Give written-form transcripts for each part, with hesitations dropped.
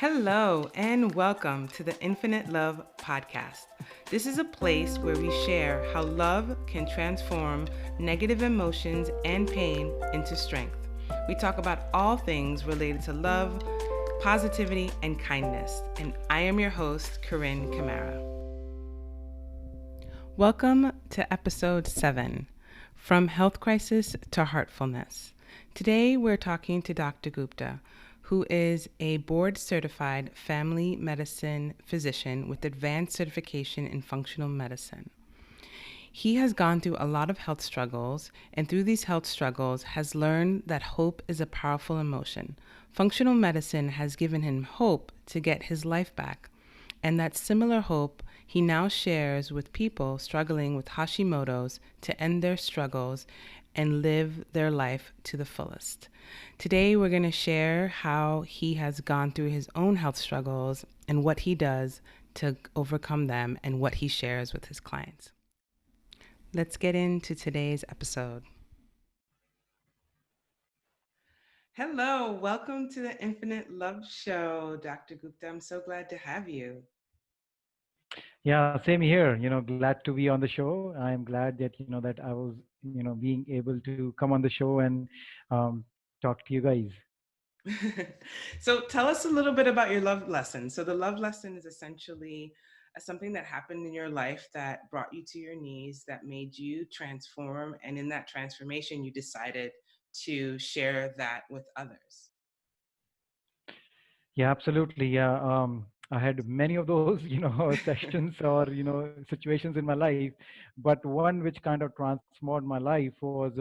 Hello, and welcome to the Infinite Love Podcast. This is a place where we share how love can transform negative emotions and pain into strength. We talk about all things related to love, positivity, and kindness. And I am your host, Corinne Camara. Welcome to episode 7, From Health Crisis to Heartfulness. Today we're talking to Dr. Gupta, who is a board-certified family medicine physician with advanced certification in functional medicine. He has gone through a lot of health struggles, and through these health struggles has learned that hope is a powerful emotion. Functional medicine has given him hope to get his life back, and that similar hope he now shares with people struggling with Hashimoto's to end their struggles and live their life to the fullest. Today, we're going to share how he has gone through his own health struggles and what he does to overcome them and what he shares with his clients. Let's get into today's episode. Hello, welcome to the Infinite Love Show, Dr. Gupta. I'm so glad to have you. Yeah, same here. Glad to be on the show. I'm glad that that I was being able to come on the show and um, talk to you guys. So tell us a little bit about your love lesson. So the love lesson is essentially something that happened in your life that brought you to your knees, that made you transform, and in that transformation, you decided to share that with others. Yeah, absolutely. Yeah, I had many of those sessions or situations in my life, but one which kind of transformed my life was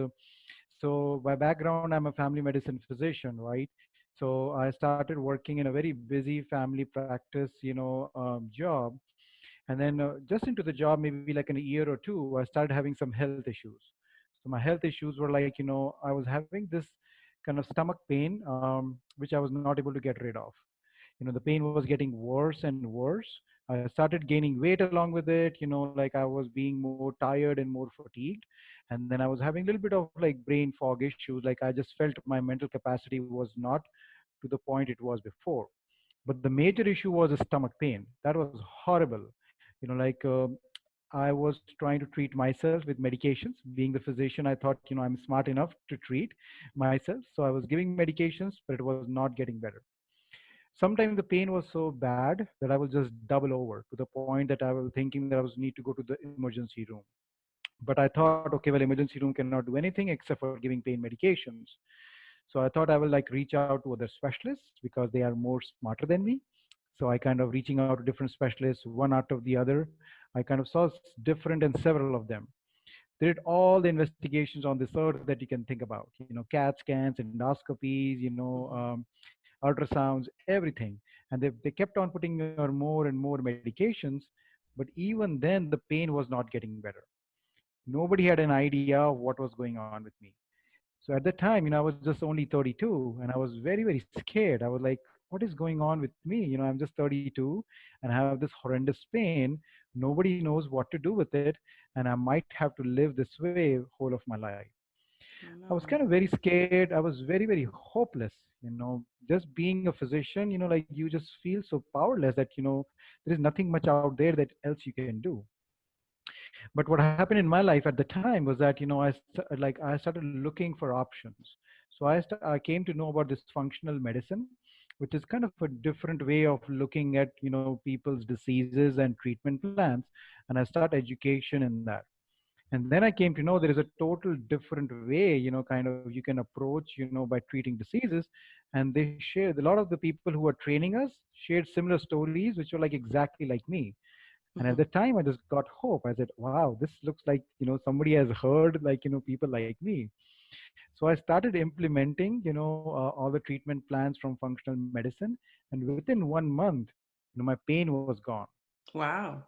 so by background I'm a family medicine physician, right? So I started working in a very busy family practice, job. And then just into the job, maybe like in a year or two, I started having some health issues. So my health issues were like, I was having this kind of stomach pain, which I was not able to get rid of. The pain was getting worse and worse. I started gaining weight along with it, like I was being more tired and more fatigued. And then I was having a little bit of like brain fog issues. Like I just felt my mental capacity was not to the point it was before. But the major issue was the stomach pain. That was horrible. Like I was trying to treat myself with medications. Being the physician, I thought, I'm smart enough to treat myself. So I was giving medications, but it was not getting better. Sometimes the pain was so bad that I will just double over to the point that I was thinking that I was need to go to the emergency room. But I thought, okay, well, emergency room cannot do anything except for giving pain medications. So I thought I will like reach out to other specialists because they are more smarter than me. So I kind of reaching out to different specialists, one after the other. I kind of saw different and several of them. They did all the investigations on this earth that you can think about. CAT scans, endoscopies, ultrasounds, everything. And they kept on putting more and more medications. But even then, the pain was not getting better. Nobody had an idea of what was going on with me. So at the time, I was just only 32 and I was very, very scared. I was like, what is going on with me? I'm just 32 and I have this horrendous pain. Nobody knows what to do with it. And I might have to live this way whole of my life. Oh, I was no. kind of very scared. I was very, very hopeless. Just being a physician, like you just feel so powerless that, there is nothing much out there that else you can do. But what happened in my life at the time was that I started looking for options. So I came to know about this functional medicine, which is kind of a different way of looking at people's diseases and treatment plans. And I start education in that. And then I came to know there is a total different way, kind of you can approach, by treating diseases. And they shared a lot of the people who were training us shared similar stories which were like exactly like me. And at the time, I just got hope. I said, wow, this looks like, somebody has heard like, people like me. So I started implementing, all the treatment plans from functional medicine. And within 1 month, my pain was gone. Wow.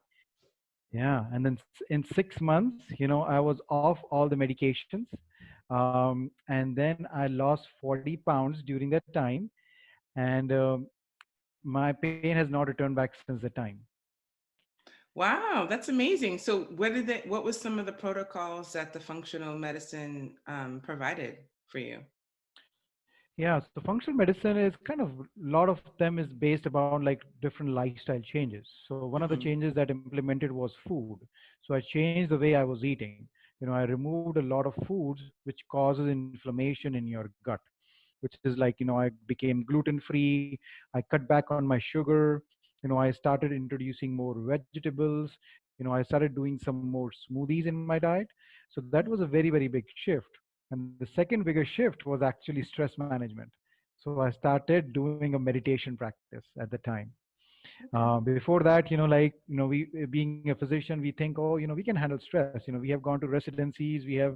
Yeah. And then in 6 months, I was off all the medications. And then I lost 40 pounds during that time. And my pain has not returned back since the time. Wow, that's amazing. So, what was some of the protocols that the functional medicine provided for you? Yeah, so functional medicine is kind of a lot of them is based about like different lifestyle changes. So one of the Hmm. changes that implemented was food. So I changed the way I was eating. I removed a lot of foods which causes inflammation in your gut, which is like, I became gluten free. I cut back on my sugar. I started introducing more vegetables. I started doing some more smoothies in my diet. So that was a very, very big shift. And the second biggest shift was actually stress management. So I started doing a meditation practice at the time. Okay. Before that, we being a physician, we think, oh, we can handle stress. We have gone to residencies, we have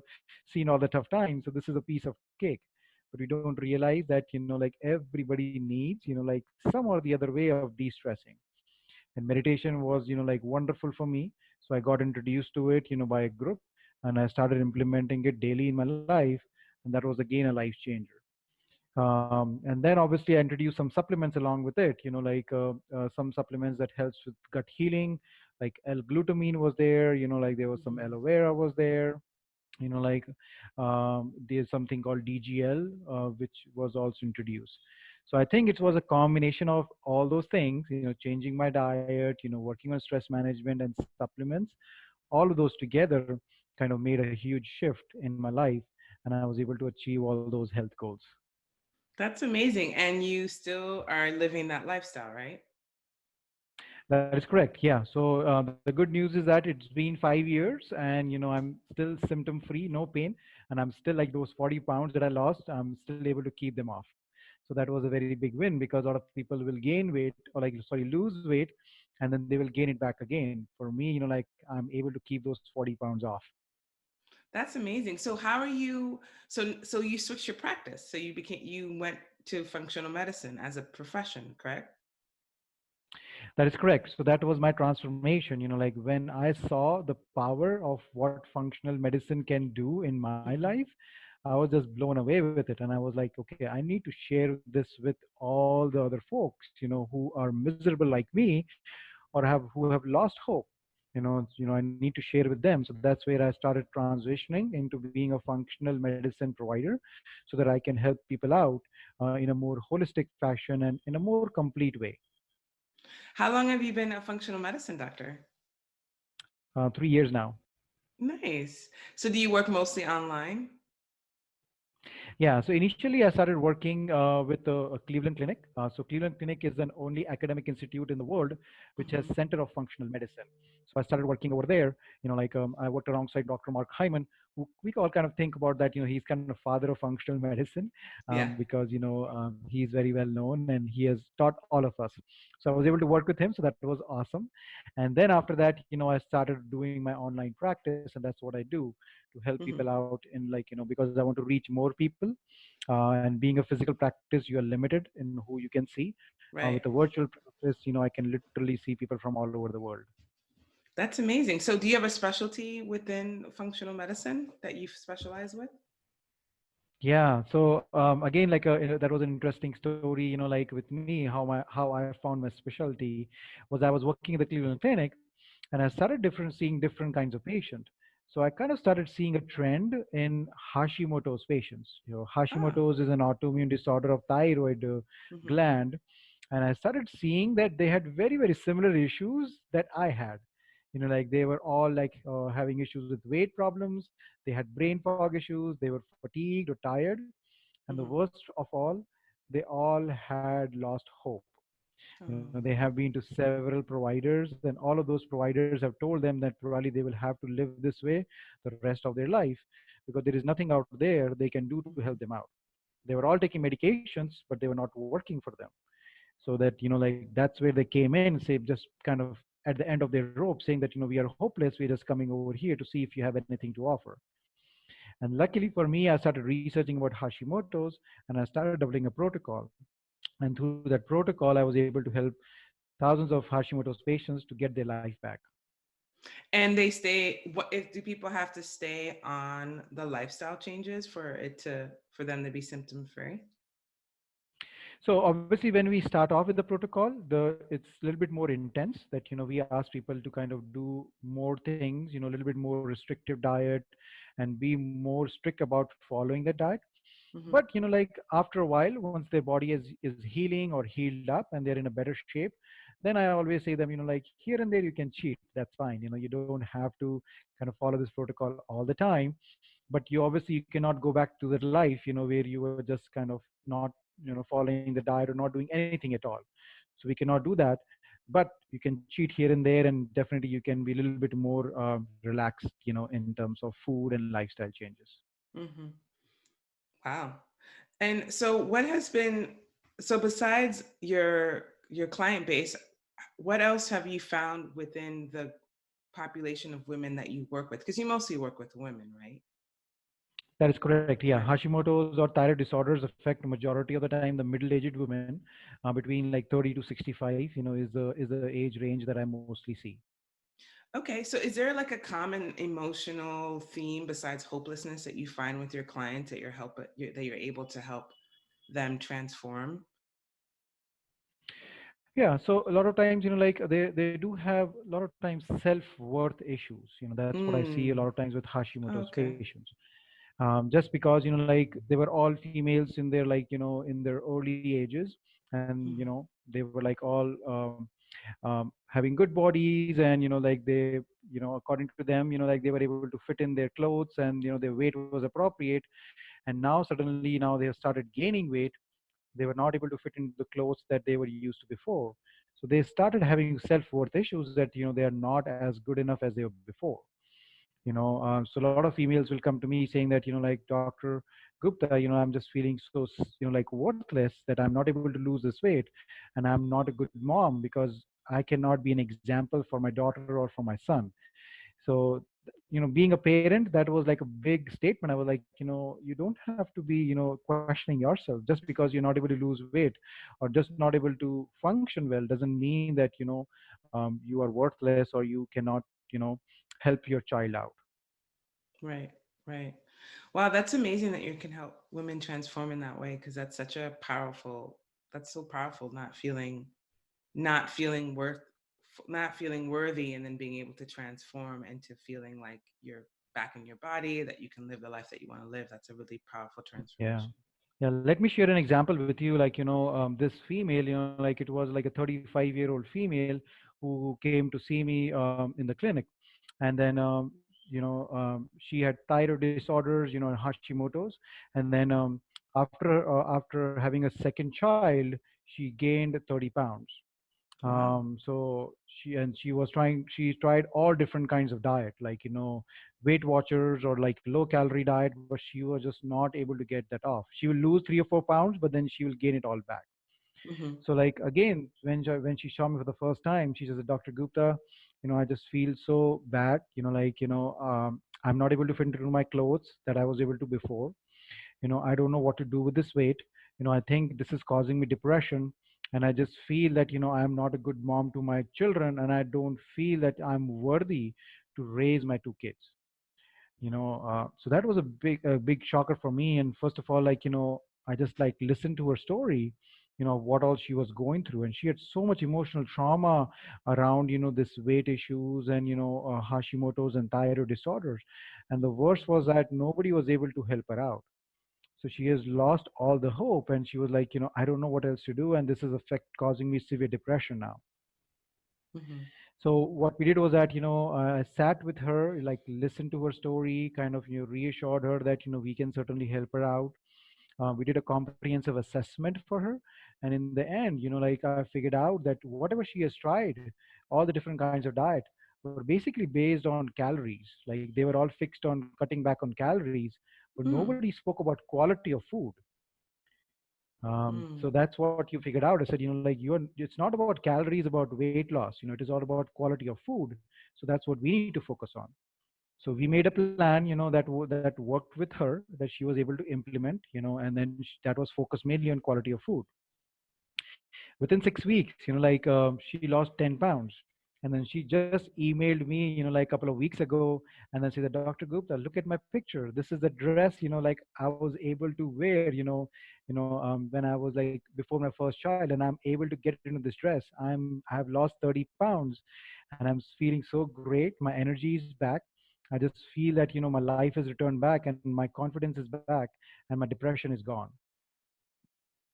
seen all the tough times, so this is a piece of cake. But we don't realize that, like everybody needs, like some or the other way of de-stressing. And meditation was, like wonderful for me. So I got introduced to it, by a group, and I started implementing it daily in my life, and that was again a life changer. And then obviously I introduced some supplements along with it, like some supplements that helps with gut healing, like L-glutamine was there, like there was some Hmm. aloe vera was there, like there's something called DGL, which was also introduced. So I think it was a combination of all those things, changing my diet, working on stress management and supplements, all of those together kind of made a huge shift in my life, and I was able to achieve all those health goals. That's amazing. And you still are living that lifestyle, right? That is correct. Yeah. So the good news is that it's been 5 years, and I'm still symptom free, no pain, and I'm still like those 40 pounds that I lost. I'm still able to keep them off. So that was a very big win because a lot of people will gain weight or like sorry lose weight, and then they will gain it back again. For me, like I'm able to keep those 40 pounds off. That's amazing. So how are you so you switched your practice. So you went to functional medicine as a profession, correct? That is correct. So that was my transformation. Like when I saw the power of what functional medicine can do in my Hmm. life, I was just blown away with it. And I was like, okay, I need to share this with all the other folks, who are miserable like me or who have lost hope. I need to share with them. So that's where I started transitioning into being a functional medicine provider so that I can help people out in a more holistic fashion and in a more complete way. How long have you been a functional medicine doctor? 3 years now. Nice. So do you work mostly online? Yeah, so initially I started working with a Cleveland Clinic. So Cleveland Clinic is an only academic institute in the world which has Hmm. Center of Functional Medicine. So I started working over there. Like I worked alongside Dr. Mark Hyman, who we all kind of think about that. He's kind of father of functional medicine Yeah. because he's very well known and he has taught all of us. So I was able to work with him, so that was awesome. And then after that, I started doing my online practice, and that's what I do to help people Hmm. out in like because I want to reach more people. And being a physical practice, you are limited in who you can see. With a Right. virtual practice, I can literally see people from all over the world. That's amazing. So do you have a specialty within functional medicine that you specialize with? Yeah. So again, like that was an interesting story. Like with me, how I found my specialty was I was working at the Cleveland Clinic, and I started seeing different kinds of patients. So I kind of started seeing a trend in Hashimoto's patients. Ah. Hashimoto's is an autoimmune disorder of thyroid Hmm. gland, and I started seeing that they had very very similar issues that I had. Like they were all like having issues with weight problems. They had brain fog issues. They were fatigued or tired, and the Hmm. worst of all, they all had lost hope. They Oh. have been to several providers, and all of those providers have told them that probably they will have to live this way the rest of their life because there is nothing out there they can do to help them Hmm. out. They were all taking medications, but they were not working for them. So that like that's where they came in, say just kind of at the end of their rope, saying that we are hopeless. We're just coming over here to see if you have anything to offer. And luckily for me, I started researching about Hashimoto's and I started developing a protocol. And through that protocol, I was able to help thousands of Hashimoto's patients to get their life back. And they stay, what if do people have to stay on the lifestyle changes for them to be symptom free? So obviously, when we start off with the protocol, it's a little bit more intense. That we ask people to kind of do more things, a little bit more restrictive diet, and be more strict about following the diet. Mm-hmm. But like after a while, once their body is healing or healed up and they're in a better shape, then I always say them, like here and there you can cheat. That's fine. You don't have to kind of follow this protocol all the time, but you obviously you cannot go back to that life, where you were just kind of not, following the diet or not doing anything at all. So we cannot do that, but you can cheat here and there, and definitely you can be a little bit more relaxed, in terms of food and lifestyle changes. Mm-hmm. Wow. And so what has been, so besides your client base, what else have you found within the population of women that you work with? Because you mostly work with women, right? That is correct. Yeah, Right. Hashimoto's or thyroid disorders affect majority of the time the middle-aged women, between like 30 to 65. Is the age range that I mostly see. Okay, so is there like a common emotional theme besides hopelessness that you find with your clients that that you're able to help them transform? Yeah, so a lot of times, like they do have a lot of times self-worth issues. That's what I see a lot Mm. of times with Hashimoto's Okay. patients. Just because like they were all females in their like in their early ages, and Mm. they were like all having good bodies, and like they, according to them, like they were able to fit in their clothes, and their weight was appropriate. And now suddenly now they have started gaining weight. They were not able to fit into the clothes that they were used to before. So they started having self-worth issues, that they are not as good enough as they were before. So a lot of females will come to me saying that, like, Dr. Gupta, I'm just feeling so like worthless, that I'm not able to lose this weight, and I'm not a good mom because I cannot be an example for my daughter or for my son. So being a parent, that was like a big statement. I was like, you don't have to be questioning yourself. Just because you're not able to lose weight or just not able to function well doesn't mean that you are worthless, or you cannot help your child out. Right, right. Wow, that's amazing that you can help women transform in that way because that's such a powerful, that's so powerful, not feeling worth, not feeling worthy, and then being able to transform into feeling like you're back in your body, that you can live the life that you want to live. That's a really powerful Yeah. transformation. Yeah, let me share an example with you. Like, this female, like it was like a 35-year-old female who came to see me in the clinic. And then, she had thyroid disorders, and Hashimoto's. And then after having a second child, she gained 30 pounds. Wow. So she tried all different kinds of diet, like Weight Watchers or like low calorie diet, but she was just not able to get that off. She will lose 3 or 4 pounds, but then she will gain it all back. Mm-hmm. So like again, when she saw me for the first time, she says, Dr. Gupta, I just feel so bad, I'm not able to fit into my clothes that I was able to before. I don't know what to do with this weight. I think this is causing me depression, and I just feel that I'm not a good mom to my children, and I don't feel that I'm worthy to raise my two kids. So that was a big shocker for me. And first of all, like I just like listened to her story, what all she was going through, and she had so much emotional trauma around this weight issues, and Hashimoto's and thyroid disorders. And the worst was that nobody was able to help her out. So she has lost all the hope, and she was like, I don't know what else to do, and this is affect causing me severe depression now. Mm-hmm. So what we did was that I sat with her, like listened to her story, kind of reassured her that we can certainly help her out. We did a comprehensive assessment for her, and in the end, like I figured out that whatever she has tried, all the different kinds of diet, were basically based on calories. Like they were all fixed on cutting back on calories, but Mm. nobody spoke about quality of food. So Mm. that's what you figured out. I said, like it's not about calories, about weight loss. It is all about quality of food. So that's what we need to focus on. So we made a plan, that worked with her, that she was able to implement, and then that was focused mainly on quality of food. Within 6 weeks, like she lost 10 pounds. And then she just emailed me, like a couple of weeks ago, and then she said, Dr. Gupta, look at my picture. This is the dress, like I was able to wear, when I was like before my first child, and I'm able to get into this dress. I have lost 30 pounds, and I'm feeling so great. My energy is back. I just feel that, my life has returned back and my confidence is back and my depression is gone.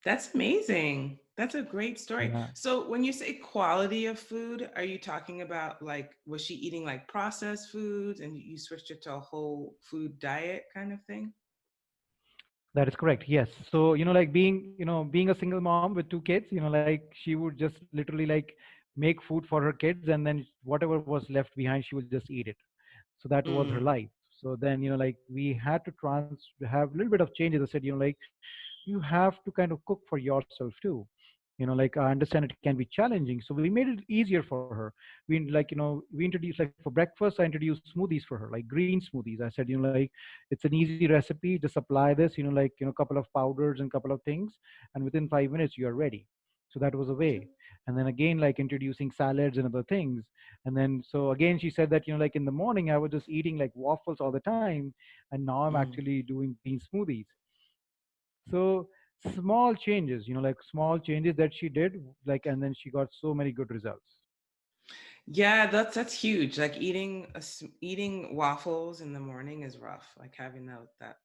That's amazing. That's a great story. Yeah. So when you say quality of food, are you talking about like was she eating like processed foods and you switched it to a whole food diet kind of thing? That is correct. Yes. So, like being a single mom with two kids, like she would just literally like make food for her kids, and then whatever was left behind, she would just eat it. So that was her Mm, life. So then, like we had to have a little bit of changes. I said, like you have to kind of cook for yourself too. Like I understand it can be challenging, so we made it easier for her. We introduced, like, for breakfast I introduced smoothies for her, like green smoothies. I said, like it's an easy recipe, just apply this, like, couple of powders and couple of things, and within 5 minutes you are ready. So that was a okay. way. And then again, like introducing salads and other things. And then so again she said that, like in the morning I was just eating like waffles all the time, and now I'm Mm. actually doing green smoothies. So small changes, like small changes that she did, like, and then she got so many good results. Yeah, that's huge. Like eating waffles in the morning is rough. Like having that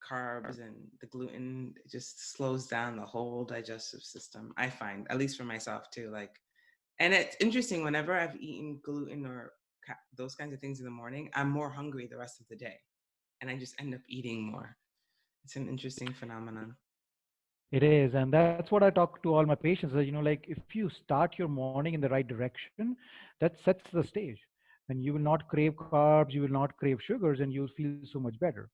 carbs and the gluten, it just slows down the whole digestive system. I find, at least for myself too. Like, and it's interesting. Whenever I've eaten gluten or those kinds of things in the morning, I'm more hungry the rest of the day, and I just end up eating more. It's an interesting phenomenon. It is, and that's what I talk to all my patients. That, like if you start your morning in the right direction, that sets the stage, and you will not crave carbs, you will not crave sugars, and you'll feel so much better.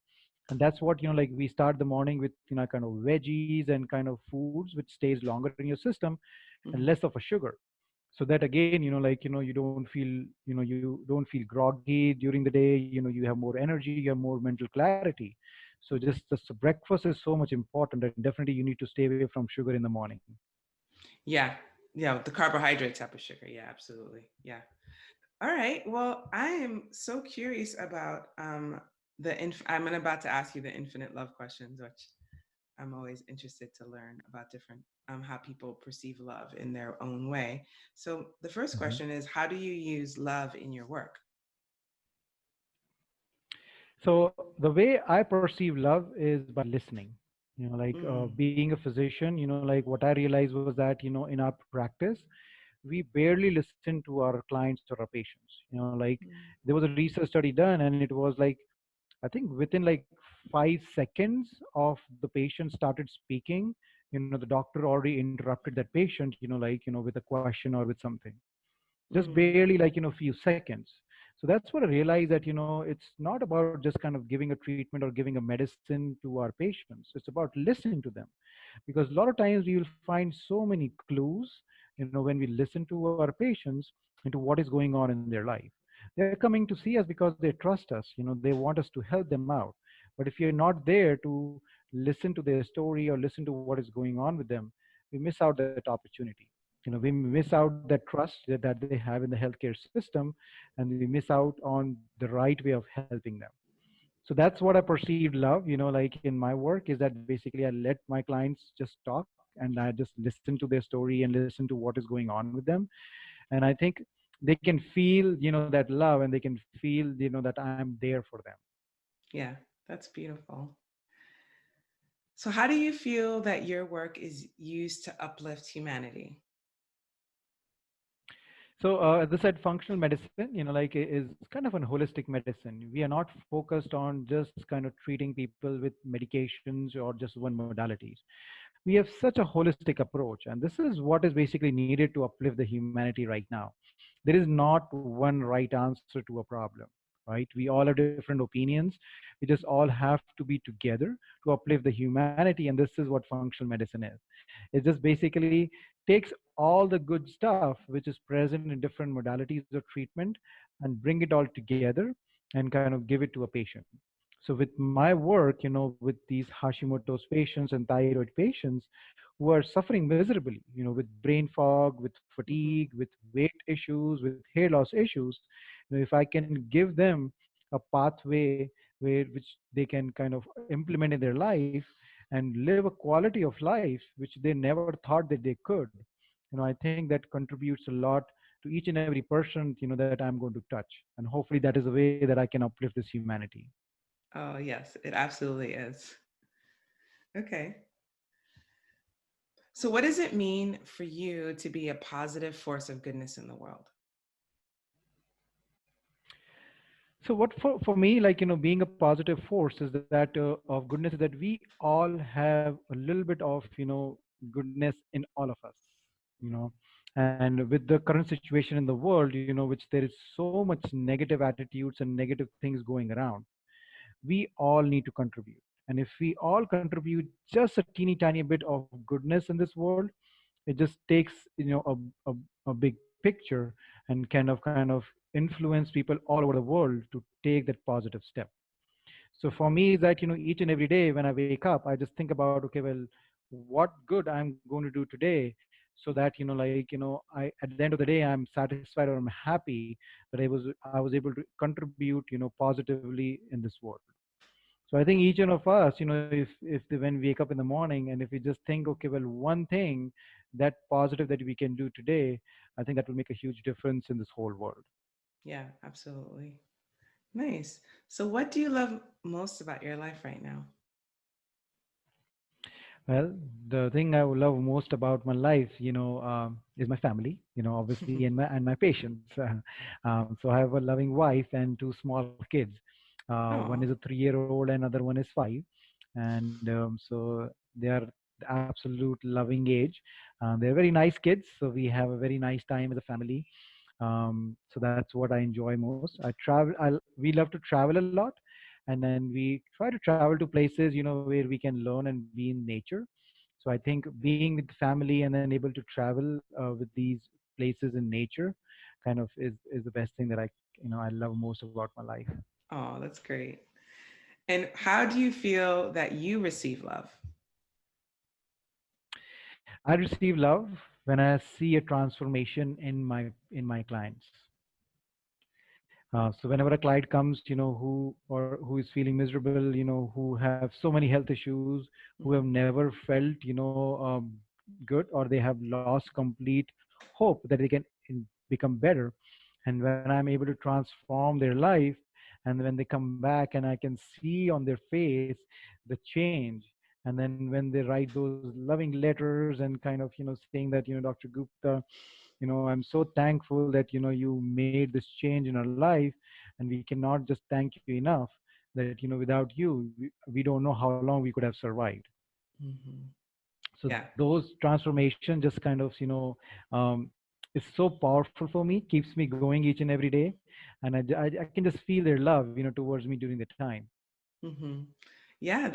And that's what, like we start the morning with, kind of veggies and kind of foods which stays longer in your system, and less Mhm. of a sugar. So that again, like, you don't feel, you don't feel groggy during the day. You have more energy, you have more mental clarity. So just the breakfast is so much important, and definitely you need to stay away from sugar in the morning. Yeah, yeah, the carbohydrate type of sugar. Yeah, absolutely. Yeah. All right. Well, I am so curious about I'm about to ask you the infinite love questions, which I'm always interested to learn about different how people perceive love in their own way. So the first Mhm. question is, how do you use love in your work? So the way I perceive love is by listening. Like Mm, being a physician, like what I realized was that, in our practice, we barely listen to our clients or our patients. Like mm, there was a research study done, and it was like, I think within like 5 seconds of the patient started speaking, the doctor already interrupted that patient, like, with a question or with something. Just mm, barely, like, few seconds. So that's what I realized, that, it's not about just kind of giving a treatment or giving a medicine to our patients. It's about listening to them, because a lot of times we will find so many clues, when we listen to our patients into what is going on in their life. They're coming to see us because they trust us, they want us to help them out. But if you're not there to listen to their story or listen to what is going on with them, we miss out that opportunity. We miss out that trust that they have in the healthcare system, and we miss out on the right way of helping them. So that's what I perceived love, like in my work, is that basically I let my clients just talk, and I just listen to their story and listen to what is going on with them. And I think they can feel, that love, and they can feel, that I'm there for them. yeah, that's beautiful. So how do you feel that your work is used to uplift humanity? So, as I said, functional medicine, like is kind of an holistic medicine. We are not focused on just kind of treating people with medications or just one modalities. We have such a holistic approach, and this is what is basically needed to uplift the humanity right now. There is not one right answer to a problem, right? We all have different opinions. We just all have to be together to uplift the humanity, and this is what functional medicine is. It just basically takes all the good stuff which is present in different modalities of treatment, and bring it all together and kind of give it to a patient. So with my work, with these Hashimoto's patients and thyroid patients who are suffering miserably, with brain fog, with Hmm. fatigue, with weight issues, with hair loss issues, if I can give them a pathway which they can kind of implement in their life and live a quality of life which they never thought that they could, I think that contributes a lot to each and every person, that I'm going to touch. And hopefully that is the way that I can uplift this humanity. Oh, yes, it absolutely is. Okay. So, what does it mean for you to be a positive force of goodness in the world? So what for me, like, being a positive force is that of goodness is that we all have a little bit of, goodness in all of us, you know. And with the current situation in the world, which there is so much negative attitudes and negative things going around, we all need to contribute. And if we all contribute just a teeny tiny bit of goodness in this world, it just takes, a big picture and kind of influence people all over the world to take that positive step. So for me is that, each and every day when I wake up, I just think about, okay, well, what good I'm going to do today, so that, I at the end of the day I'm satisfied or I'm happy that I was able to contribute, positively in this world. So I think each one of us, when we wake up in the morning and if we just think, okay, well, one thing that positive that we can do today, I think that will make a huge difference in this whole world. Yeah, absolutely. Nice. So, what do you love most about your life right now? Well, the thing I love most about my life, is my family, obviously, and my patients. So I have a loving wife and two small kids. One is Oh, a 3-year-old, and another one is 5, and so they are the absolute loving age. They're very nice kids, so we have a very nice time as a family. So that's what I enjoy most. We love to travel a lot, and then we try to travel to places, where we can learn and be in nature. So I think being with the family and then able to travel with these places in nature, kind of is the best thing that I love most about my life. oh, that's great. And how do you feel that you receive love? I receive love when I see a transformation in my clients. So whenever a client comes, who is feeling miserable, who have so many health issues, who have Mhm. never felt, good, or they have lost complete hope that they can become better, and when I'm able to transform their life, and when they come back and I can see on their face the change, and then when they write those loving letters and kind of, saying that, Dr. Gupta, I'm so thankful that you made this change in our life, and we cannot just thank you enough, that without you we don't know how long we could have survived. Mhm. So Yeah. those transformation just kind of, is so powerful for me, keeps me going each and every day, and I can just feel their love, towards me during the time. Hmm. Yeah,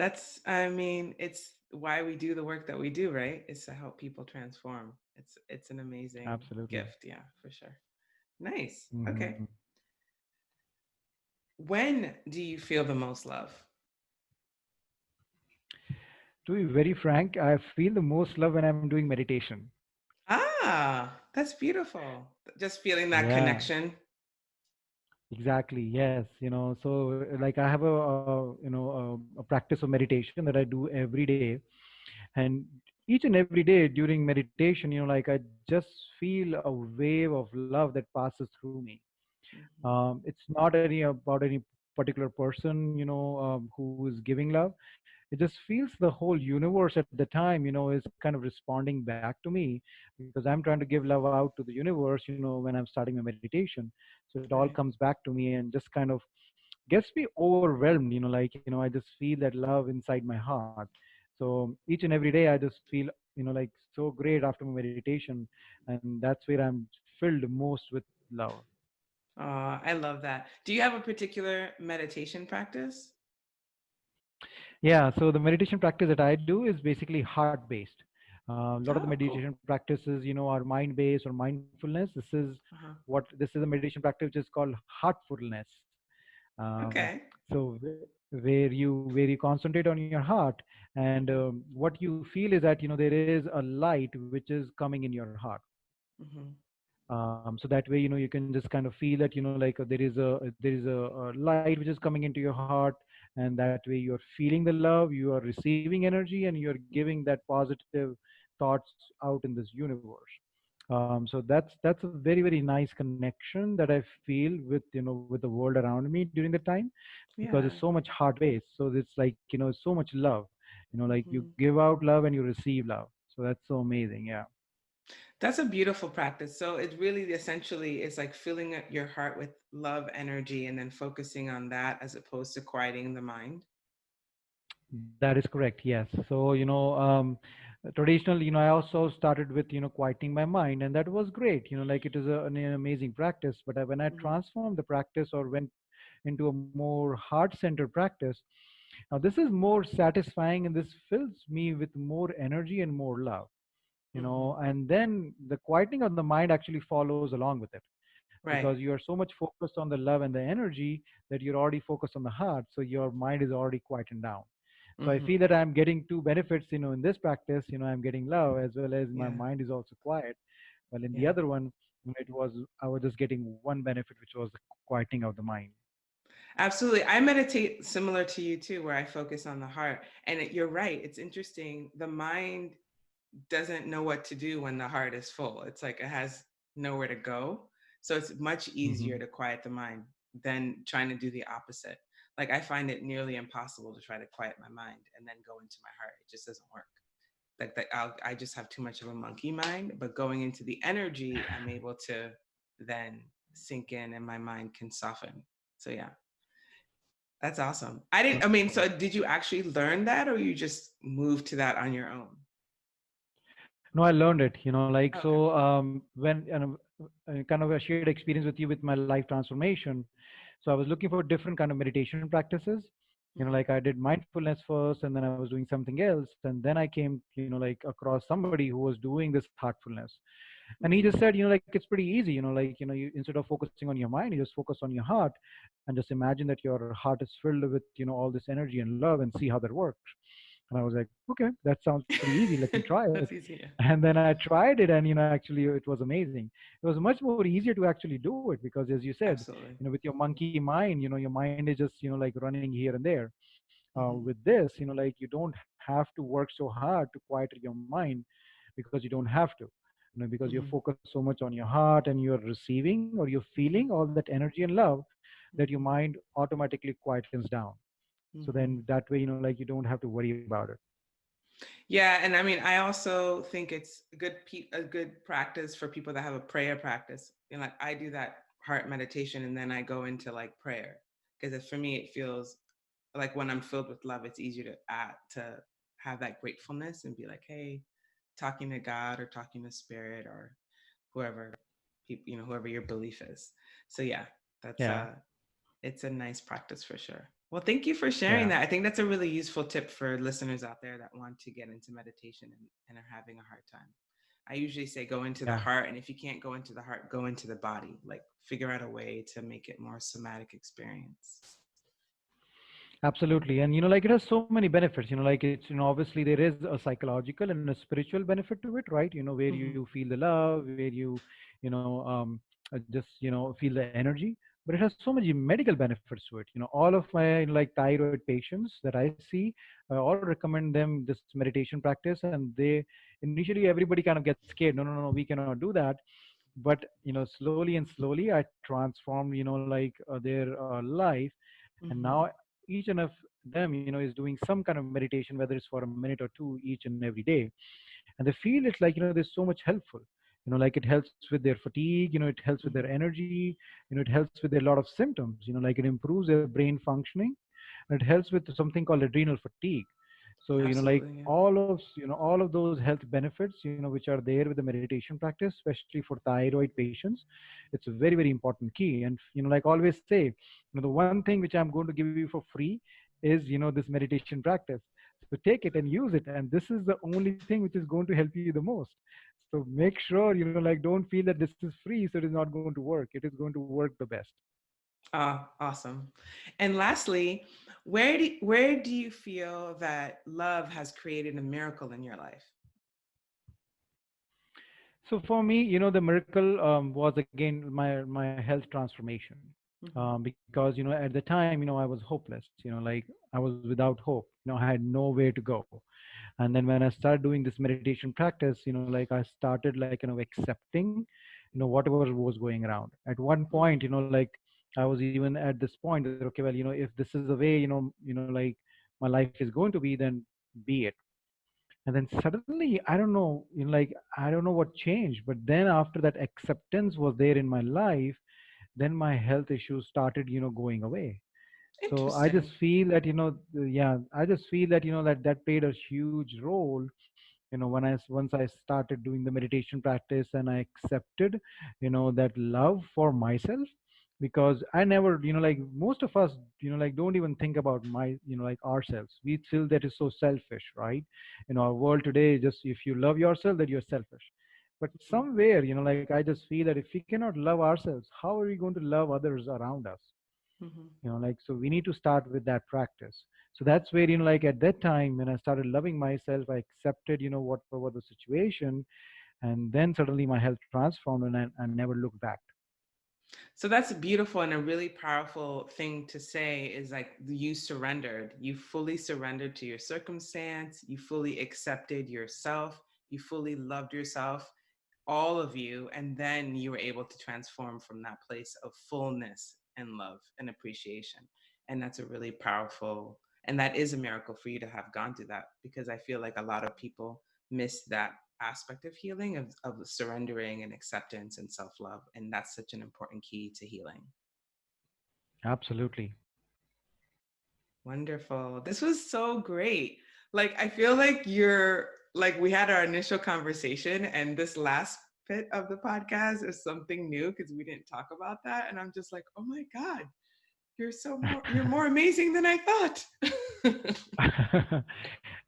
I mean, it's why we do the work that we do, right? Is to help people transform. It's an amazing Absolutely. gift. Yeah, for sure. Nice. Hmm. Okay. When do you feel the most love? To be very frank, I feel the most love when I'm doing meditation. Ah, that's beautiful. Just feeling that Yeah. connection. Exactly. Yes. So like I have a practice of meditation that I do every day, and each and every day during meditation, like I just feel a wave of love that passes through me. Hmm. It's not any about any particular person, who is giving love. It just feels the whole universe at the time, is kind of responding back to me, because I'm trying to give love out to the universe, when I'm starting my meditation. So it all Right. comes back to me and just kind of gets me overwhelmed, like, I just feel that love inside my heart. So each and every day I just feel, like so great after my meditation, and that's where I'm filled most with love. I love that. Do you have a particular meditation practice? Yeah, so the meditation practice that I do is basically heart based. A lot of the Oh, meditation cool. practices, are mind based or mindfulness. Uh-huh. This is a meditation practice which is called heartfulness. Um, Okay. so where you concentrate on your heart, and Hmm. what you feel is that there is a light which is coming in your heart. Hmm. So that way, you can just kind of feel that, like there is a light which is coming into your heart, and that way you're feeling the love, you are receiving energy, and you're giving that positive thoughts out in this universe. So that's a very very nice connection that I feel with with the world around me during the time, because Yeah. it's so much heart based. So it's like so much love. Like you Hmm. give out love and you receive love. So that's so amazing. Yeah. That's a beautiful practice. So it really essentially is like filling up your heart with love energy and then focusing on that as opposed to quieting the mind. That is correct. Yes. So, traditional, I also started with, quieting my mind, and that was great. Like it is an amazing practice. But when I Hmm. transformed the practice or went into a more heart-centered practice, now this is more satisfying, and this fills me with more energy and more love. Hmm. And then the quieting of the mind actually follows along with it, because Right. you are so much focused on the love and the energy that you're already focused on the heart, so your mind is already quietened down. So I feel Hmm. that I'm getting two benefits, in this practice. I'm getting love as well as my Yeah. mind is also quiet. While in the Yeah. other one, it was I was just getting one benefit, which was the quieting of the mind. Absolutely. I meditate similar to you too, where I focus on the heart. And you're right. It's interesting. The mind doesn't know what to do when the heart is full. It's like it has nowhere to go. So it's much easier Hmm. to quiet the mind than trying to do the opposite. Like I find it nearly impossible to try to quiet my mind and then go into my heart. It just doesn't work. Like that, I just have too much of a monkey mind. But going into the energy, I'm able to then sink in, and my mind can soften. So yeah, that's awesome. I didn't. I mean, so did you actually learn that, or you just moved to that on your own? No, I learned it. Like Okay. so. When kind of a shared experience with you with my life transformation. So I was looking for different kind of meditation practices. Hmm. Like I did mindfulness first, and then I was doing something else, and then I came, like across somebody who was doing this heartfulness, and he just Hmm. said, like it's pretty easy. Like you instead of focusing on your mind, you just focus on your heart, and just imagine that your heart is filled with all this energy and love, and see how that works. And I was like, okay, that sounds pretty easy. Let me try it. That's easy. Yeah. And then I tried it, and actually, it was amazing. It was much more easier to actually do it, because, as you said, Absolutely. with your monkey mind, your mind is just, like running here and there. Hmm. With this, like you don't have to work so hard to quiet your mind, because you don't have to. Because you're Hmm. focused so much on your heart, and you're receiving or you're feeling all that energy and love, that your Hmm. mind automatically quietens down. So Hmm. then that way, like you don't have to worry about it. Yeah, and I mean, I also think it's a good practice for people that have a prayer practice. And like I do that heart meditation, and then I go into like prayer because for me, it feels like when I'm filled with love, it's easier to have that gratefulness and be like, hey, talking to God or talking to spirit or whoever whoever your belief is. So yeah, that's Yeah. it's a nice practice for sure. Well, thank you for sharing Yeah. that. I think that's a really useful tip for listeners out there that want to get into meditation and are having a hard time. I usually say go into the Yeah. heart, and if you can't go into the heart, go into the body. Like figure out a way to make it more somatic experience. Absolutely. And like it has so many benefits, like it's obviously there is a psychological and a spiritual benefit to it, right? Where you Hmm. feel the love, where you know just feel the energy. But it has so many medical benefits to it. All of my like thyroid patients that I see, I all recommend them this meditation practice, and they initially everybody kind of gets scared. No, no, no, no, we cannot do that. But slowly and slowly I transformed like their life. And now Hmm. each and of them is doing some kind of meditation, whether it's for a minute or two each and every day. And they feel it's like there's so much helpful. Like it helps with their fatigue, it helps with their Hmm. energy, it helps with a lot of symptoms, like it improves their brain functioning, and it helps with something called adrenal fatigue. So like Absolutely. Yeah. all of those health benefits which are there with the meditation practice, especially for thyroid patients. It's a very very important key. And like I always say, the one thing which I'm going to give you for free is this meditation practice. So take it and use it, and this is the only thing which is going to help you the most. So make sure like don't feel that this is free, so it is not going to work. It is going to work the best. Awesome. And lastly, where do you feel that love has created a miracle in your life? So for me, the miracle was again my health transformation, Hmm. because at the time I was hopeless. Like I was without hope. I had nowhere to go. And then when I started doing this meditation practice, like I started like accepting, whatever was going around. At one point, Mm-hmm. like I was even at this point that, okay, well, if this is the way, like my life is going to be, then be it. And then suddenly, I don't know, like I don't know what changed, but then after that acceptance was there in my life, then my health issues started, going away. So I just Interesting. feel that, yeah, I just feel that, that played a huge role, once I started doing the meditation practice and I accepted, that love for myself. Because I never, like most of us, like don't even think about like ourselves. We feel that is so selfish, right? Our world today, just if you love yourself, that you're selfish. But somewhere, like I just feel that if we cannot love ourselves, how are we going to love others around us? Mm-hmm. Like, so we need to start with that practice. So that's where, like at that time when I started loving myself, I accepted, whatever the situation, and then suddenly my health transformed, and I never looked back. So that's beautiful, and a really powerful thing to say is like you surrendered. You fully surrendered to your circumstance. You fully accepted yourself. You fully loved yourself, all of you, and then you were able to transform from that place of fullness and love and appreciation. And that's a really powerful, and that is a miracle for you to have gone through that, because I feel like a lot of people miss that aspect of healing, of surrendering and acceptance and self-love, and that's such an important key to healing. Absolutely. Wonderful. This was so great. Like, I feel like you're like, we had our initial conversation, and this last bit of the podcast is something new because we didn't talk about that. And I'm just like, oh my God, you're more amazing than I thought.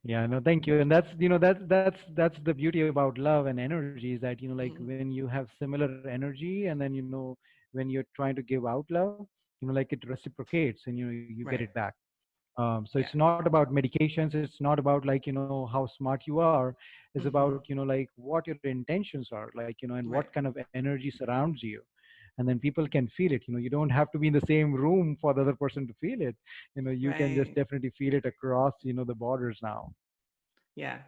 Yeah, no, thank you. And that's, that's the beauty about love and energy, is that, like Mhm. when you have similar energy, and then, when you're trying to give out love, like it reciprocates, and you get it Right. back. So Yeah. it's not about medications. It's not about like, how smart you are. It's about, Hmm. like what your intentions are, like, and what Right. kind of energy surrounds you. And then people can feel it. You don't have to be in the same room for the other person to feel it. You can just Right. definitely feel it across, the borders now. Yeah.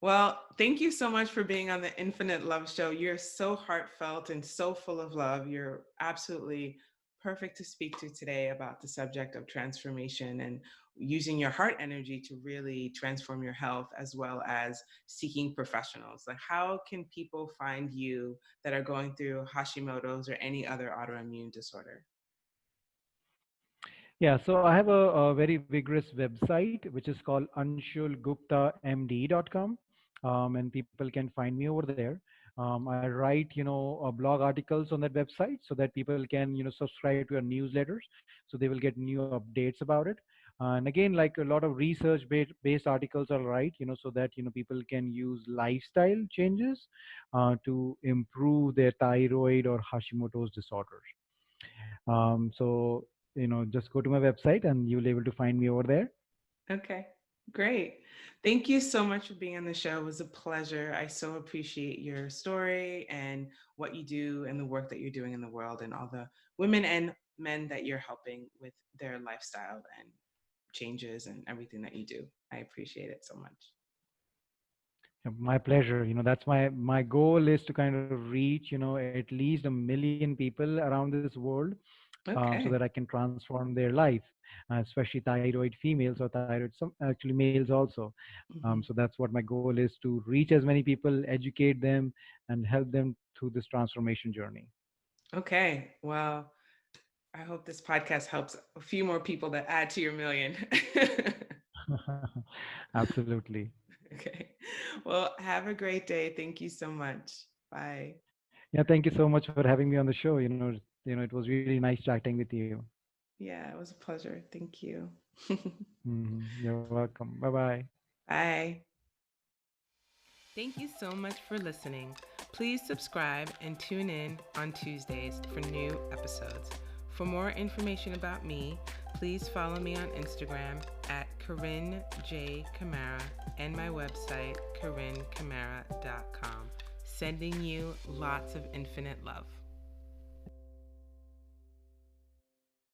Well, thank you so much for being on the Infinite Love Show. You're so heartfelt and so full of love. You're absolutely perfect to speak to today about the subject of transformation and using your heart energy to really transform your health, as well as seeking professionals. Like, how can people find you that are going through Hashimoto's or any other autoimmune disorder? Yeah, so I have a very vigorous website which is called anshulguptamd.com, and people can find me over there. I write, blog articles on that website so that people can, subscribe to our newsletters, so they will get new updates about it. And again, like a lot of research based articles are right, so that people can use lifestyle changes to improve their thyroid or Hashimoto's disorders. So just go to my website and you'll able to find me over there. Okay, great. Thank you so much for being on the show. It was a pleasure. I so appreciate your story and what you do and the work that you're doing in the world, and all the women and men that you're helping with their lifestyle and changes and everything that you do. I appreciate it so much. Yeah, my pleasure. That's my goal is to kind of reach, at least 1 million people around this world, so that I Okay. can transform their life, especially thyroid females or thyroid, some actually males also. Hmm. So that's what my goal is, to reach as many people, educate them, and help them through this transformation journey. Okay. Well, I hope this podcast helps a few more people that add to your million. Absolutely. Okay. Well, have a great day. Thank you so much. Bye. Yeah, thank you so much for having me on the show. It was really nice chatting with you. Yeah, it was a pleasure. Thank you. You're welcome. Bye bye. Bye. Thank you so much for listening. Please subscribe and tune in on Tuesdays for new episodes. For more information about me, please follow me on Instagram at Corinne J. Camara and my website, CorinneCamara.com. Sending you lots of infinite love.